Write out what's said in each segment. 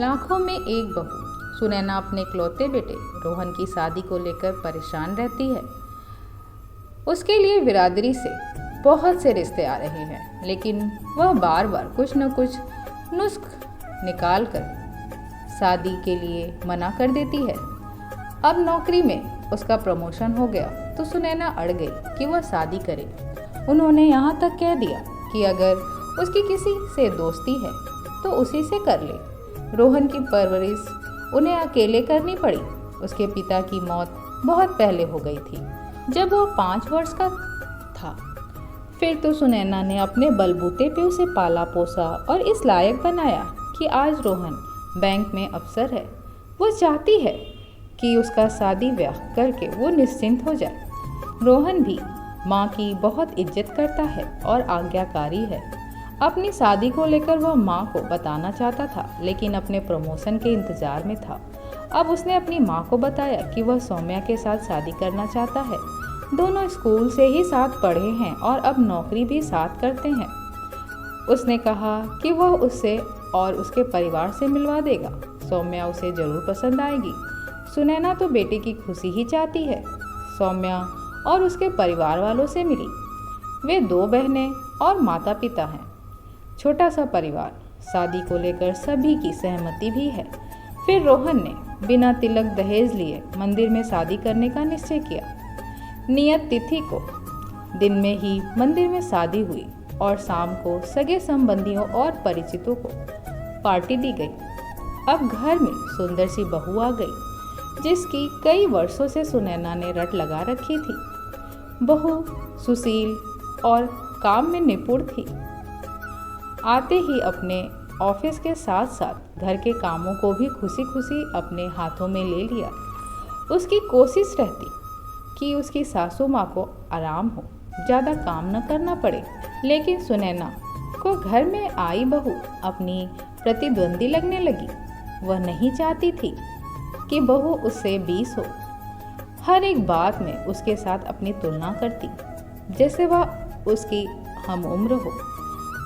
लाखों में एक बहू सुनैना अपने इकलौते बेटे रोहन की शादी को लेकर परेशान रहती है। उसके लिए बिरादरी से बहुत से रिश्ते आ रहे हैं, लेकिन वह बार बार कुछ न कुछ नुस्ख निकाल कर शादी के लिए मना कर देती है। अब नौकरी में उसका प्रमोशन हो गया तो सुनैना अड़ गई कि वह शादी करे। उन्होंने यहाँ तक कह दिया कि अगर उसकी किसी से दोस्ती है तो उसी से कर ले। रोहन की परवरिश उन्हें अकेले करनी पड़ी। उसके पिता की मौत बहुत पहले हो गई थी, जब वह 5 वर्ष का था। फिर तो सुनैना ने अपने बलबूते पे उसे पाला पोसा और इस लायक बनाया कि आज रोहन बैंक में अफसर है। वो चाहती है कि उसका शादी ब्याह करके वो निश्चिंत हो जाए। रोहन भी माँ की बहुत इज्जत करता है और आज्ञाकारी है। अपनी शादी को लेकर वह माँ को बताना चाहता था, लेकिन अपने प्रमोशन के इंतजार में था। अब उसने अपनी माँ को बताया कि वह सौम्या के साथ शादी करना चाहता है। दोनों स्कूल से ही साथ पढ़े हैं और अब नौकरी भी साथ करते हैं। उसने कहा कि वह उससे और उसके परिवार से मिलवा देगा। सौम्या उसे जरूर पसंद आएगी। सुनैना तो बेटे की खुशी ही चाहती है। सौम्या और उसके परिवार वालों से मिली। वे 2 बहनें और माता पिता हैं। छोटा सा परिवार। शादी को लेकर सभी की सहमति भी है। फिर रोहन ने बिना तिलक दहेज लिए मंदिर में शादी करने का निश्चय किया। नियत तिथि को दिन में ही मंदिर में शादी हुई और शाम को सगे संबंधियों और परिचितों को पार्टी दी गई। अब घर में सुंदर सी बहू आ गई, जिसकी कई वर्षों से सुनैना ने रट लगा रखी थी। बहू सुशील और काम में निपुण थी। आते ही अपने ऑफिस के साथ साथ घर के कामों को भी खुशी खुशी अपने हाथों में ले लिया। उसकी कोशिश रहती कि उसकी सासू माँ को आराम हो, ज़्यादा काम न करना पड़े। लेकिन सुनैना को घर में आई बहू अपनी प्रतिद्वंदी लगने लगी। वह नहीं चाहती थी कि बहू उससे 20 हो। हर एक बात में उसके साथ अपनी तुलना करती, जैसे वह उसकी हम उम्र हो।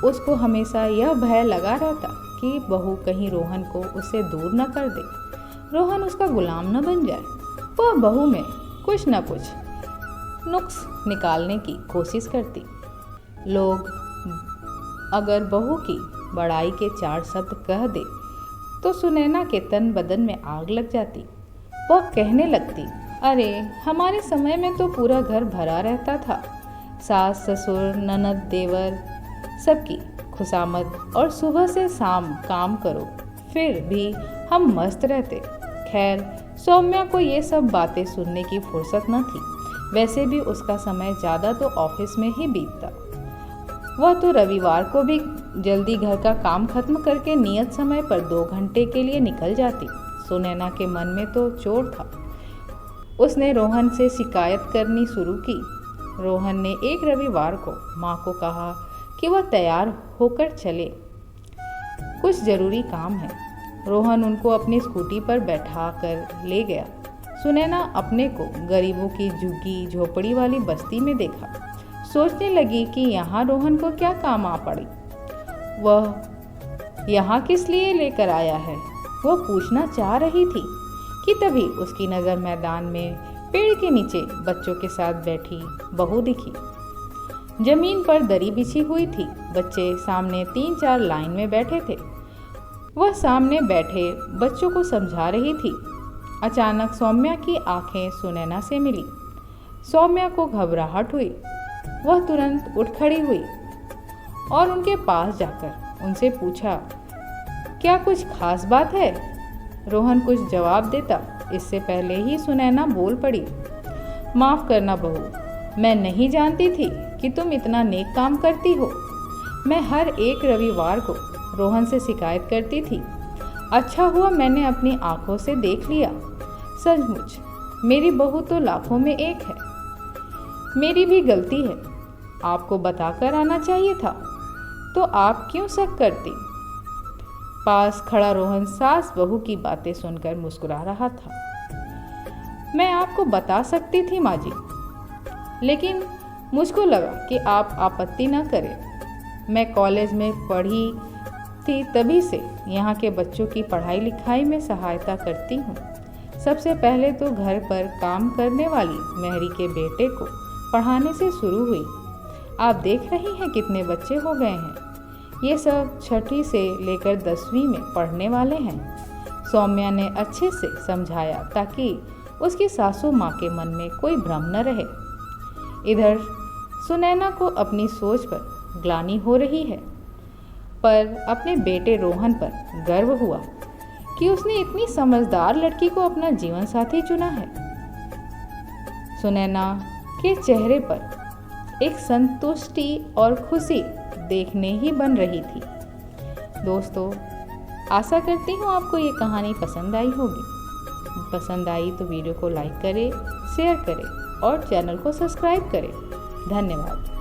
उसको हमेशा यह भय लगा रहता कि बहू कहीं रोहन को उससे दूर न कर दे, रोहन उसका गुलाम न बन जाए। वह बहू में कुछ न कुछ नुक्स निकालने की कोशिश करती। लोग अगर बहू की बड़ाई के 4 शब्द कह दे तो सुनैना के तन बदन में आग लग जाती। वह कहने लगती, अरे हमारे समय में तो पूरा घर भरा रहता था। सास ससुर ननद देवर सबकी खुशामद, और सुबह से शाम काम करो, फिर भी हम मस्त रहते। खैर, सौम्या को ये सब बातें सुनने की फुर्सत न थी। वैसे भी उसका समय ज़्यादा तो ऑफिस में ही बीतता। वह तो रविवार को भी जल्दी घर का काम खत्म करके नियत समय पर 2 घंटे के लिए निकल जाती। सुनैना के मन में तो चोट था। उसने रोहन से शिकायत करनी शुरू की। रोहन ने एक रविवार को माँ को कहा कि वह तैयार होकर चले, कुछ ज़रूरी काम है। रोहन उनको अपनी स्कूटी पर बैठा कर ले गया। सुनैना अपने को गरीबों की झुग्गी झोपड़ी वाली बस्ती में देखा। सोचने लगी कि यहाँ रोहन को क्या काम आ पड़ी। वह यहाँ किस लिए लेकर आया है, वह पूछना चाह रही थी कि तभी उसकी नज़र मैदान में पेड़ के नीचे बच्चों के साथ बैठी बहू दिखी। जमीन पर दरी बिछी हुई थी। बच्चे सामने 3-4 लाइन में बैठे थे। वह सामने बैठे बच्चों को समझा रही थी। अचानक सौम्या की आंखें सुनैना से मिली। सौम्या को घबराहट हुई। वह तुरंत उठ खड़ी हुई और उनके पास जाकर उनसे पूछा, क्या कुछ खास बात है? रोहन कुछ जवाब देता, इससे पहले ही सुनैना बोल पड़ी, माफ़ करना बहू, मैं नहीं जानती थी कि तुम इतना नेक काम करती हो। मैं हर एक रविवार को रोहन से शिकायत करती थी। अच्छा हुआ मैंने अपनी आंखों से देख लिया। सचमुच मेरी बहू तो लाखों में एक है। मेरी भी गलती है। आपको बताकर आना चाहिए था। तो आप क्यों शक करती? पास खड़ा रोहन सास बहू की बातें सुनकर मुस्कुरा रहा था। मैं आपको बता सकती थी माँ जी, लेकिन मुझको लगा कि आप आपत्ति न करें। मैं कॉलेज में पढ़ी थी तभी से यहाँ के बच्चों की पढ़ाई लिखाई में सहायता करती हूँ। सबसे पहले तो घर पर काम करने वाली मेहरी के बेटे को पढ़ाने से शुरू हुई। आप देख रही हैं कितने बच्चे हो गए हैं। ये सब छठी से लेकर 10वीं में पढ़ने वाले हैं। सौम्या ने अच्छे से समझाया ताकि उसकी सासू माँ के मन में कोई भ्रम न रहे। इधर सुनैना को अपनी सोच पर ग्लानि हो रही है, पर अपने बेटे रोहन पर गर्व हुआ कि उसने इतनी समझदार लड़की को अपना जीवन साथी चुना है। सुनैना के चेहरे पर एक संतुष्टि और खुशी देखने ही बन रही थी। दोस्तों, आशा करती हूँ आपको ये कहानी पसंद आई होगी। पसंद आई तो वीडियो को लाइक करें, शेयर करें और चैनल को सब्सक्राइब करें। धन्यवाद।